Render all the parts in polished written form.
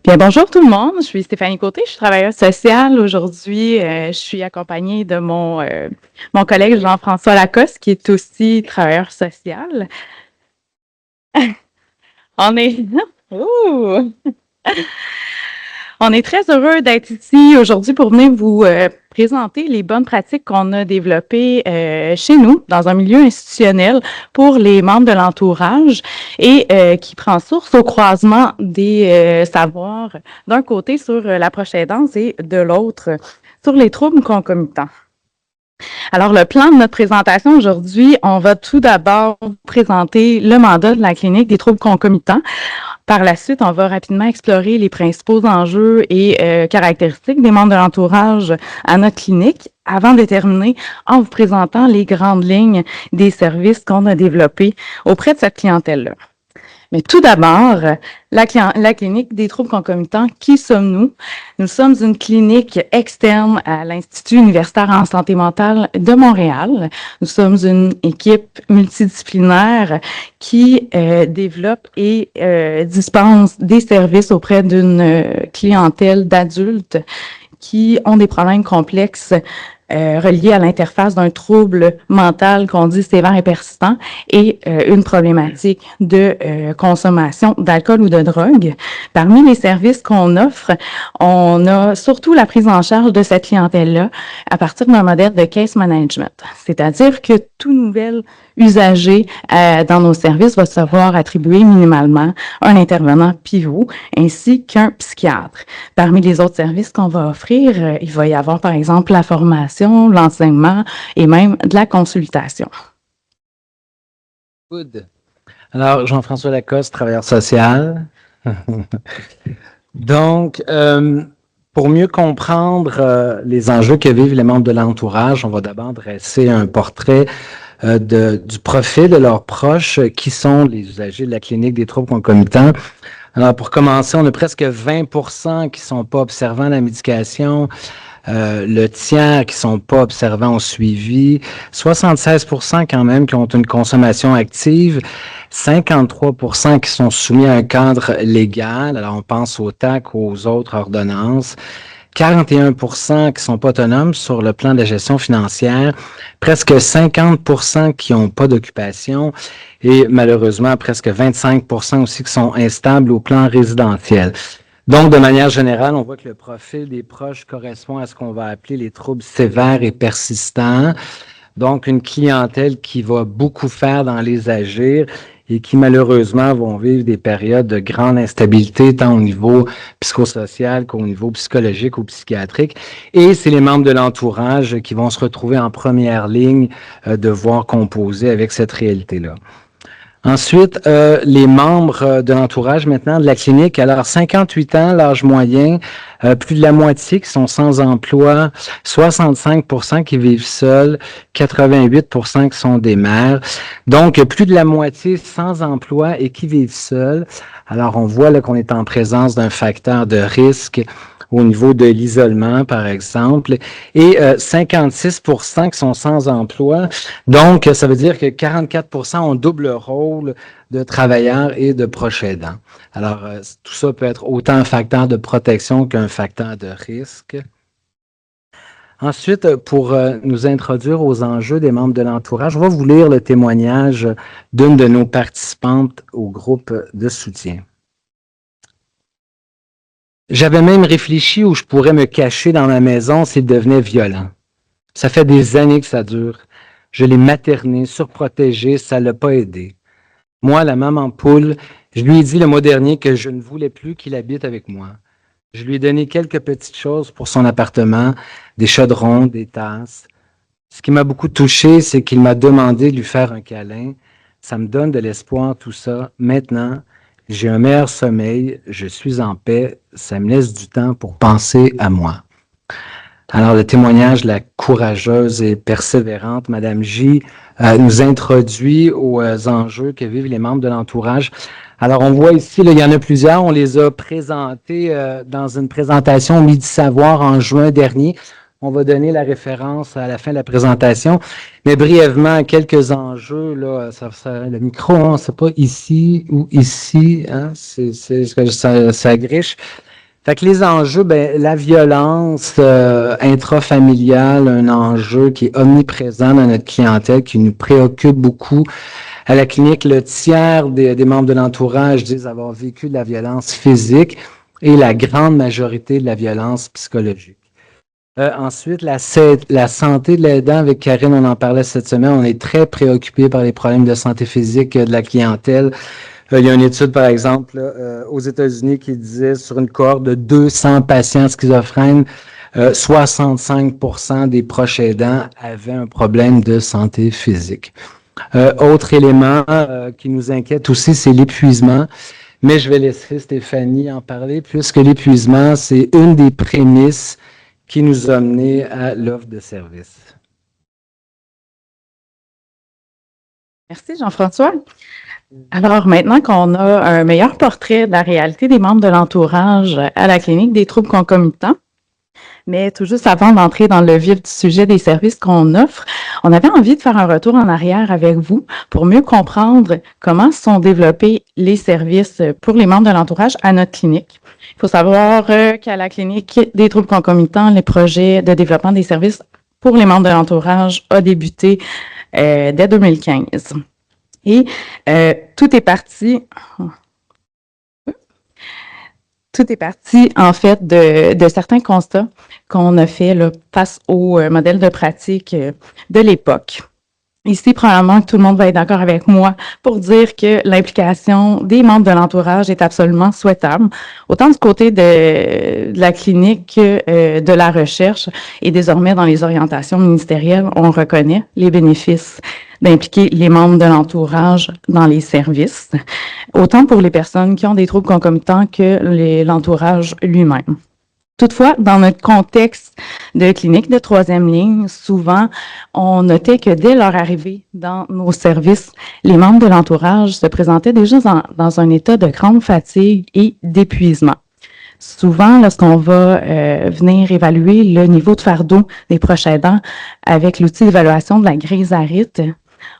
Bien, bonjour tout le monde. Je suis Stéphanie Côté, je suis travailleuse sociale. Aujourd'hui, je suis accompagnée de mon collègue Jean-François Lacoste, qui est aussi travailleur social. On est, Ouh! On est très heureux d'être ici aujourd'hui pour venir vous présenter les bonnes pratiques qu'on a développées chez nous, dans un milieu institutionnel, pour les membres de l'entourage et qui prend source au croisement des savoirs d'un côté sur la proche aidance et de l'autre sur les troubles concomitants. Alors, le plan de notre présentation aujourd'hui, on va tout d'abord vous présenter le mandat de la clinique des troubles concomitants. Par la suite, on va rapidement explorer les principaux enjeux et caractéristiques des membres de l'entourage à notre clinique avant de terminer en vous présentant les grandes lignes des services qu'on a développés auprès de cette clientèle-là. Mais tout d'abord, la clinique des troubles concomitants, qui sommes-nous? Nous sommes une clinique externe à l'Institut universitaire en santé mentale de Montréal. Nous sommes une équipe multidisciplinaire qui développe et dispense des services auprès d'une clientèle d'adultes qui ont des problèmes complexes reliés à l'interface d'un trouble mental qu'on dit sévère et persistant et une problématique de consommation d'alcool ou de drogue. Parmi les services qu'on offre, on a surtout la prise en charge de cette clientèle-là à partir d'un modèle de case management, c'est-à-dire que tout nouvel usager dans nos services va se voir attribuer minimalement un intervenant pivot ainsi qu'un psychiatre. Parmi les autres services qu'on va offrir, il va y avoir par exemple la formation, l'enseignement et même de la consultation. Good. Alors, Jean-François Lacoste, travailleur social. Donc, pour mieux comprendre les enjeux que vivent les membres de l'entourage, on va d'abord dresser un portrait du profil de leurs proches qui sont les usagers de la clinique des troubles concomitants. Alors, pour commencer, on a presque 20% qui ne sont pas observants à la médication, le tiers qui ne sont pas observants au suivi, 76% quand même qui ont une consommation active, 53% qui sont soumis à un cadre légal, alors on pense au TAC ou aux autres ordonnances, 41% qui sont pas autonomes sur le plan de la gestion financière, presque 50% qui n'ont pas d'occupation et malheureusement presque 25% aussi qui sont instables au plan résidentiel. Donc, de manière générale, on voit que le profil des proches correspond à ce qu'on va appeler les troubles sévères et persistants. Donc, une clientèle qui va beaucoup faire dans les agirs et qui malheureusement vont vivre des périodes de grande instabilité, tant au niveau psychosocial qu'au niveau psychologique ou psychiatrique. Et c'est les membres de l'entourage qui vont se retrouver en première ligne de voir composer avec cette réalité-là. Ensuite, les membres de l'entourage maintenant de la clinique, alors 58 ans, l'âge moyen, plus de la moitié qui sont sans emploi, 65% qui vivent seuls, 88% qui sont des mères. Donc, plus de la moitié sans emploi et qui vivent seuls. Alors, on voit là qu'on est en présence d'un facteur de risque au niveau de l'isolement, par exemple, et 56% qui sont sans emploi. Donc, ça veut dire que 44% ont double rôle de travailleurs et de proches aidants. Alors, tout ça peut être autant un facteur de protection qu'un facteur de risque. Ensuite, pour nous introduire aux enjeux des membres de l'entourage, on va vous lire le témoignage d'une de nos participantes au groupe de soutien. J'avais même réfléchi où je pourrais me cacher dans ma maison s'il devenait violent. Ça fait des années que ça dure. Je l'ai materné, surprotégé, ça ne l'a pas aidé. Moi, la maman poule, je lui ai dit le mois dernier que je ne voulais plus qu'il habite avec moi. Je lui ai donné quelques petites choses pour son appartement, des chaudrons, des tasses. Ce qui m'a beaucoup touché, c'est qu'il m'a demandé de lui faire un câlin. Ça me donne de l'espoir, tout ça. Maintenant, j'ai un meilleur sommeil, je suis en paix, ça me laisse du temps pour penser à moi. Alors, le témoignage de la courageuse et persévérante Madame J nous introduit aux enjeux que vivent les membres de l'entourage. Alors, on voit ici, là, il y en a plusieurs, on les a présentés dans une présentation Midi Savoir en juin dernier. On va donner la référence à la fin de la présentation. Mais brièvement, quelques enjeux, là, le micro, hein, c'est pas ici ou ici, hein, ça griche. Fait que les enjeux, ben, la violence intrafamiliale, un enjeu qui est omniprésent dans notre clientèle, qui nous préoccupe beaucoup. À la clinique, le tiers des membres de l'entourage disent avoir vécu de la violence physique et la grande majorité de la violence psychologique. Ensuite, la santé de l'aidant, avec Karine, on en parlait cette semaine, on est très préoccupé par les problèmes de santé physique de la clientèle. Il y a une étude, par exemple, aux États-Unis qui disait sur une cohorte de 200 patients schizophrènes, 65% des proches aidants avaient un problème de santé physique. Autre élément qui nous inquiète aussi, c'est l'épuisement. Mais je vais laisser Stéphanie en parler, puisque l'épuisement, c'est une des prémices qui nous a menés à l'offre de service. Merci Jean-François. Alors maintenant qu'on a un meilleur portrait de la réalité des membres de l'entourage à la clinique des troubles concomitants, mais tout juste avant d'entrer dans le vif du sujet des services qu'on offre, on avait envie de faire un retour en arrière avec vous pour mieux comprendre comment se sont développés les services pour les membres de l'entourage à notre clinique. Il faut savoir qu'à la clinique des troubles concomitants, les projets de développement des services pour les membres de l'entourage a débuté dès 2015. Et tout est parti en fait de certains constats qu'on a fait là, face au modèle de pratique de l'époque. Ici, probablement que tout le monde va être d'accord avec moi pour dire que l'implication des membres de l'entourage est absolument souhaitable, autant du côté de la clinique que de la recherche, et désormais dans les orientations ministérielles, on reconnaît les bénéfices d'impliquer les membres de l'entourage dans les services, autant pour les personnes qui ont des troubles concomitants que l'entourage lui-même. Toutefois, dans notre contexte de clinique de troisième ligne, souvent, on notait que dès leur arrivée dans nos services, les membres de l'entourage se présentaient déjà dans un état de grande fatigue et d'épuisement. Souvent, lorsqu'on va venir évaluer le niveau de fardeau des proches aidants avec l'outil d'évaluation de la grise ARIT,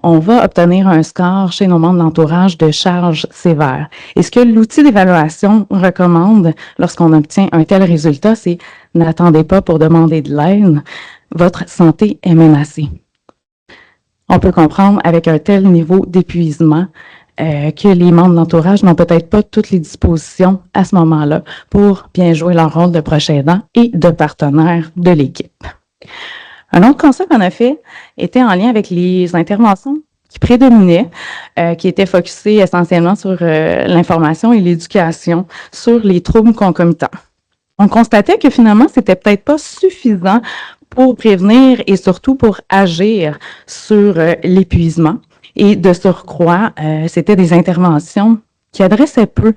on va obtenir un score chez nos membres de l'entourage de charge sévère. Et ce que l'outil d'évaluation recommande lorsqu'on obtient un tel résultat, c'est « n'attendez pas pour demander de l'aide, votre santé est menacée ». On peut comprendre avec un tel niveau d'épuisement que les membres de l'entourage n'ont peut-être pas toutes les dispositions à ce moment-là pour bien jouer leur rôle de proche aidant et de partenaire de l'équipe. Un autre constat qu'on a fait était en lien avec les interventions qui prédominaient, qui étaient focusées essentiellement sur l'information et l'éducation sur les troubles concomitants. On constatait que finalement, c'était peut-être pas suffisant pour prévenir et surtout pour agir sur l'épuisement. Et de surcroît, c'était des interventions qui adressaient peu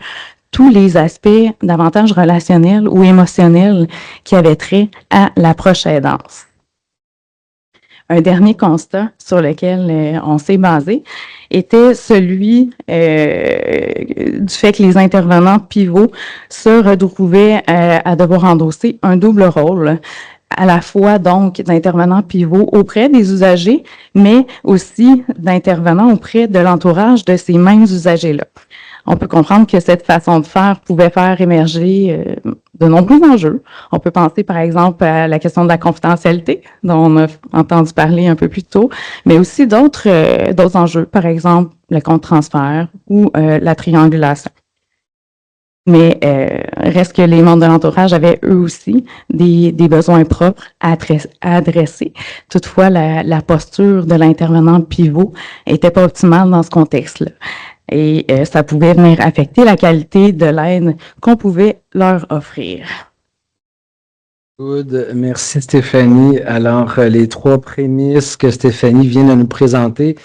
tous les aspects davantage relationnels ou émotionnels qui avaient trait à l'approche aidance. Un dernier constat sur lequel on s'est basé était celui du fait que les intervenants pivots se retrouvaient à devoir endosser un double rôle, à la fois donc d'intervenants pivots auprès des usagers, mais aussi d'intervenants auprès de l'entourage de ces mêmes usagers-là. On peut comprendre que cette façon de faire pouvait faire émerger de nombreux enjeux. On peut penser, par exemple, à la question de la confidentialité, dont on a entendu parler un peu plus tôt, mais aussi d'autres enjeux, par exemple, le compte transfert ou la triangulation. Mais reste que les membres de l'entourage avaient eux aussi des besoins propres à adresser. Toutefois, la posture de l'intervenant pivot était pas optimale dans ce contexte-là. Et ça pouvait venir affecter la qualité de l'aide qu'on pouvait leur offrir. Good. Merci Stéphanie. Alors, les trois prémices que Stéphanie vient de nous présenter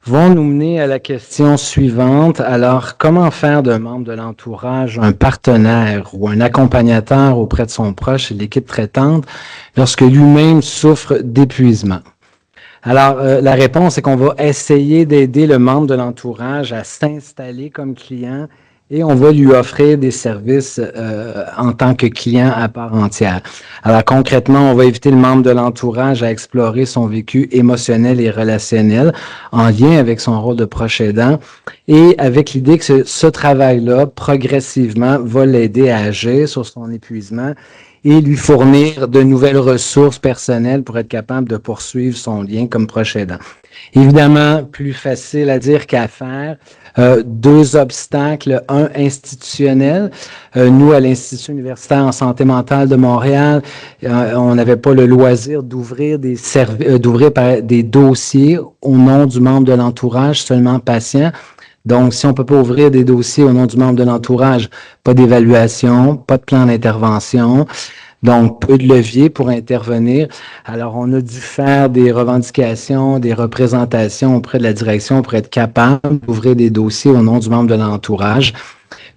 vont nous mener à la question suivante. Alors, comment faire d'un membre de l'entourage un partenaire ou un accompagnateur auprès de son proche et de l'équipe traitante lorsque lui-même souffre d'épuisement? Alors, la réponse est qu'on va essayer d'aider le membre de l'entourage à s'installer comme client et on va lui offrir des services en tant que client à part entière. Alors concrètement, on va inviter le membre de l'entourage à explorer son vécu émotionnel et relationnel en lien avec son rôle de proche aidant et avec l'idée que ce travail-là, progressivement, va l'aider à agir sur son épuisement et lui fournir de nouvelles ressources personnelles pour être capable de poursuivre son lien comme proche aidant. Évidemment, plus facile à dire qu'à faire. Deux obstacles, un institutionnel. Nous, à l'Institut universitaire en santé mentale de Montréal, on n'avait pas le loisir d'ouvrir des dossiers au nom du membre de l'entourage, seulement patient. Donc, si on ne peut pas ouvrir des dossiers au nom du membre de l'entourage, pas d'évaluation, pas de plan d'intervention, donc peu de leviers pour intervenir. Alors, on a dû faire des revendications, des représentations auprès de la direction pour être capable d'ouvrir des dossiers au nom du membre de l'entourage.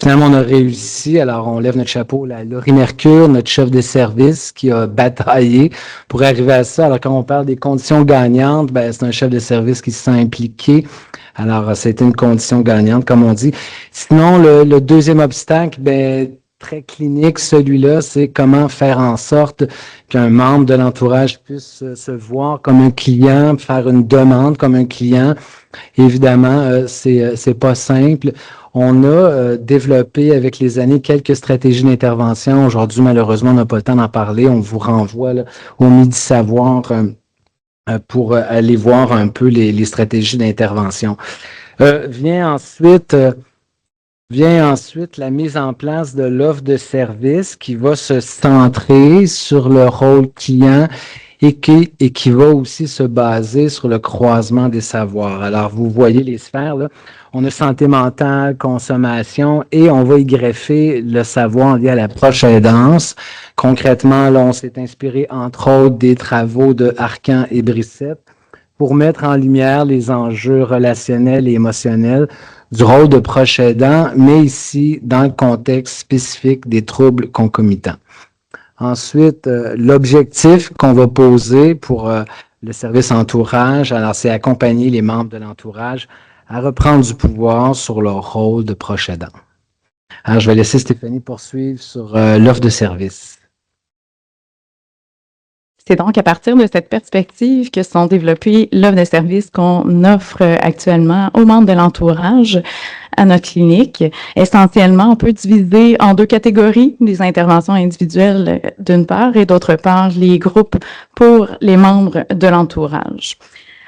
Finalement, on a réussi. Alors, on lève notre chapeau à Laurie Mercure, notre chef de service, qui a bataillé pour arriver à ça. Alors, quand on parle des conditions gagnantes, ben, c'est un chef de service qui se sent impliqué. Alors, c'était une condition gagnante, comme on dit. Sinon, le deuxième obstacle, ben, très clinique, celui-là, c'est comment faire en sorte qu'un membre de l'entourage puisse se voir comme un client, faire une demande comme un client. Évidemment, c'est pas simple. On a développé avec les années quelques stratégies d'intervention. Aujourd'hui, malheureusement, on n'a pas le temps d'en parler. On vous renvoie là, au Midi Savoir pour aller voir un peu les stratégies d'intervention. Vient ensuite la mise en place de l'offre de service qui va se centrer sur le rôle client et qui va aussi se baser sur le croisement des savoirs. Alors, vous voyez les sphères, là. On a santé mentale, consommation, et on va y greffer le savoir lié à la proche aidance. Concrètement, là, on s'est inspiré, entre autres, des travaux de Arcan et Brissette pour mettre en lumière les enjeux relationnels et émotionnels du rôle de proche aidant, mais ici, dans le contexte spécifique des troubles concomitants. Ensuite, l'objectif qu'on va poser pour le service entourage, alors c'est accompagner les membres de l'entourage à reprendre du pouvoir sur leur rôle de proche aidant. Alors, je vais laisser Stéphanie poursuivre sur l'offre de service. C'est donc à partir de cette perspective que sont développées l'offre de services qu'on offre actuellement aux membres de l'entourage à notre clinique. Essentiellement, on peut diviser en deux catégories, les interventions individuelles d'une part et d'autre part les groupes pour les membres de l'entourage.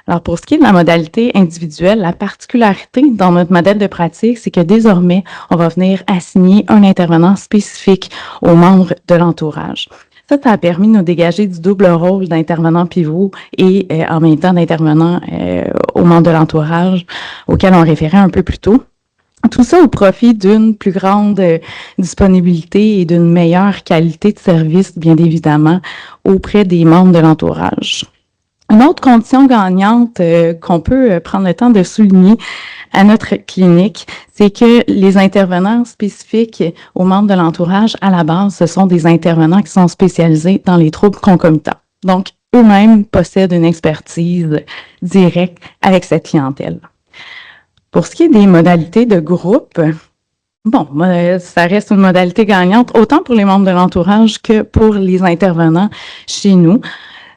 Alors, pour ce qui est de la modalité individuelle, la particularité dans notre modèle de pratique, c'est que désormais, on va venir assigner un intervenant spécifique aux membres de l'entourage. Ça a permis de nous dégager du double rôle d'intervenant pivot et en même temps d'intervenant aux membres de l'entourage auquel on référait un peu plus tôt. Tout ça au profit d'une plus grande disponibilité et d'une meilleure qualité de service, bien évidemment, auprès des membres de l'entourage. Une autre condition gagnante qu'on peut prendre le temps de souligner à notre clinique, c'est que les intervenants spécifiques aux membres de l'entourage, à la base, ce sont des intervenants qui sont spécialisés dans les troubles concomitants. Donc, eux-mêmes possèdent une expertise directe avec cette clientèle. Pour ce qui est des modalités de groupe, bon, ça reste une modalité gagnante, autant pour les membres de l'entourage que pour les intervenants chez nous.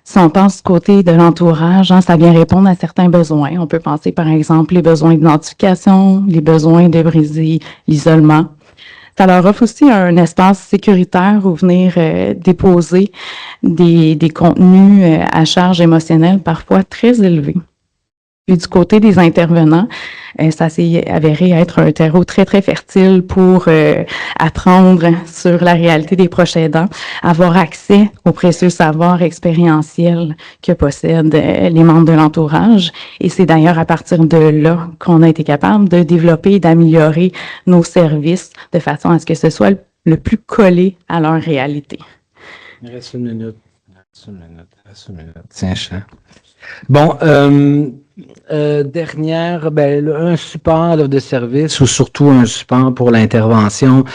Si on pense du côté de l'entourage, ça vient répondre à certains besoins. On peut penser, par exemple, les besoins d'identification, les besoins de briser l'isolement. Ça leur offre aussi un espace sécuritaire où venir déposer des contenus à charge émotionnelle parfois très élevés. Puis du côté des intervenants, ça s'est avéré être un terreau très, très fertile pour apprendre sur la réalité des proches aidants, avoir accès aux précieux savoirs expérientiels que possèdent les membres de l'entourage. Et c'est d'ailleurs à partir de là qu'on a été capable de développer et d'améliorer nos services de façon à ce que ce soit le plus collé à leur réalité. Il reste une minute. Tiens, chat. Bon, dernière, un support de service ou surtout un support pour l'intervention.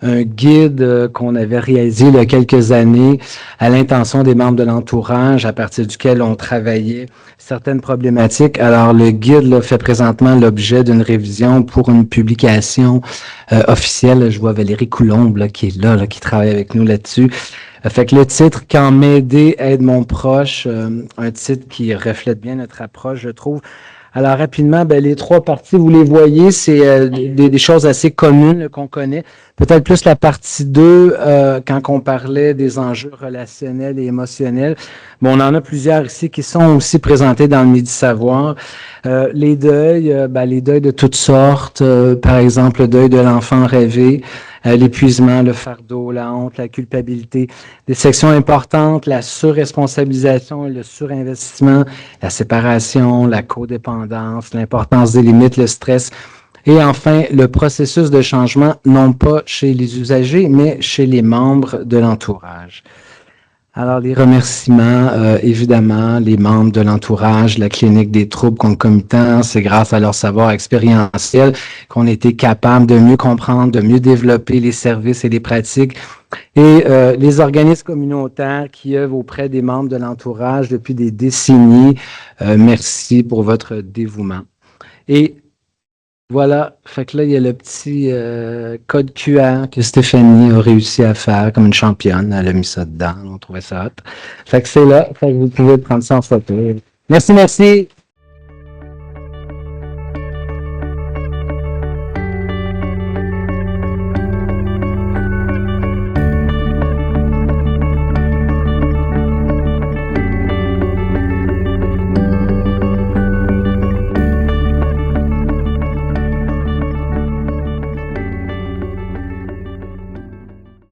un guide qu'on avait réalisé il y a quelques années à l'intention des membres de l'entourage, à partir duquel on travaillait certaines problématiques. Alors, le guide là, fait présentement l'objet d'une révision pour une publication officielle. Je vois Valérie Coulombe là, qui est là, qui travaille avec nous là-dessus. Fait que le titre « Quand m'aider aide mon proche », un titre qui reflète bien notre approche, je trouve. Alors, rapidement, les 3 parties, vous les voyez, c'est des choses assez communes qu'on connaît. Peut-être plus la partie 2, quand on parlait des enjeux relationnels et émotionnels. Bon, on en a plusieurs ici qui sont aussi présentés dans le Midi Savoir. Les deuils de toutes sortes, par exemple, le deuil de l'enfant rêvé, l'épuisement, le fardeau, la honte, la culpabilité. Des sections importantes, la surresponsabilisation et le surinvestissement, la séparation, la codépendance, l'importance des limites, le stress. Et enfin, le processus de changement, non pas chez les usagers, mais chez les membres de l'entourage. Alors, les remerciements, évidemment, les membres de l'entourage, la clinique des troubles concomitants, c'est grâce à leur savoir expérientiel qu'on a été capable de mieux comprendre, de mieux développer les services et les pratiques. Et les organismes communautaires qui œuvrent auprès des membres de l'entourage depuis des décennies, merci pour votre dévouement. Et voilà, fait que là, il y a le petit code QR que Stéphanie a réussi à faire comme une championne. Elle a mis ça dedans, on trouvait ça hot. Fait que c'est là, fait que vous pouvez prendre ça en photo. Merci, merci!